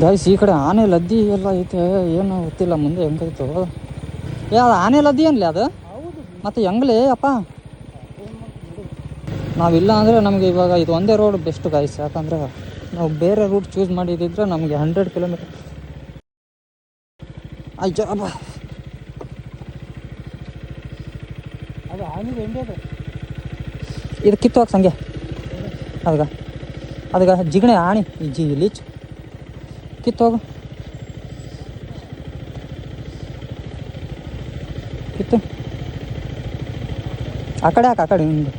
Guys ಈ ಕಡೆ ಆನೆ ಲದ್ದಿ ಎಲ್ಲ ಐತೆ, ಏನು ಗೊತ್ತಿಲ್ಲ ಮುಂದೆ ಹೆಂಗೈತು. ಅದು ಆನೆ ಲದ್ದಿ ಅನ್ಲಿ ಅದು ಮತ್ತೆ ಹೆಂಗ್ಲಿ ಅಪ್ಪ. ನಾವಿಲ್ಲ ಅಂದರೆ ನಮಗೆ ಇವಾಗ ಇದು ಒಂದೇ ರೋಡ್ ಬೆಸ್ಟ್ ಗೈಸ್. ಯಾಕಂದರೆ ನಾವು ಬೇರೆ ರೂಟ್ ಚೂಸ್ ಮಾಡಿದ್ದಿದ್ರೆ ನಮಗೆ 100 ಕಿಲೋಮೀಟರ್ ಅಯ್ಯೋ ಅಬ್ಬ. ಅದು ಆನೆ ಎಂಡದು ಇದು ಕಿತ್ತು ಹಾಕಿ ಸಂಗೆ ಅದಕ್ಕೆ ಜಿಗಣೆ ಆಣಿ ಲೀಚ್ ಕಿತ್ತೋಗು, ಕಿತ್ತು ಆ ಕಡೆ ಹಾಕಿ, ಆ ಕಡೆ ನಿಂದು.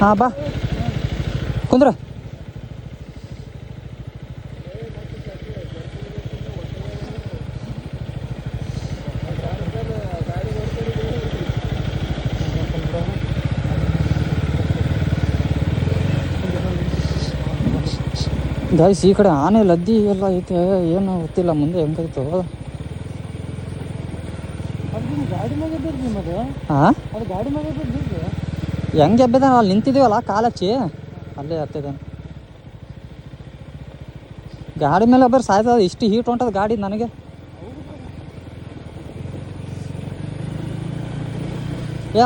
ಹಾಂ ಬಾ ಕುಂದ್ರ. ಗೈಸ್ ಈ ಕಡೆ ಆನೆ ಲದ್ದಿ ಎಲ್ಲ ಐತೆ, ಏನು ಗೊತ್ತಿಲ್ಲ ಮುಂದೆ ಹೆಂಗೈತು. ಗಾಡಿ ಮೇಲೆ ಬಿಡ್ರಿ ಮದು. ಹಾಂ ಅದು ಗಾಡಿ ಮೇಲೆ ಬಿಡ್ರಿ. ಹೆಂಗೆ ಎಬ್ಬಿದ ಅಲ್ಲಿ ನಿಂತಿದ್ದೀವಲ್ಲ ಕಾಲಚ್ಚಿ ಅಲ್ಲೇ ಹತ್ತಿದ್ದಾನೆ. ಗಾಡಿ ಮೇಲೆ ಒಬ್ಬರು ಸಾಯ್ತದ, ಇಷ್ಟು ಹೀಟ್ ಹೊಂಟದ ಗಾಡಿ ನನಗೆ.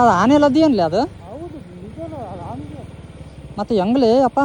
ಅದು ಆನೆ ಲದ್ದಿ ಅನ್ಲಿ ಅದು ಹೌದು ನಿಜ. ಮತ್ತೆ ಹೆಂಗ್ಲಿ ಅಪ್ಪ.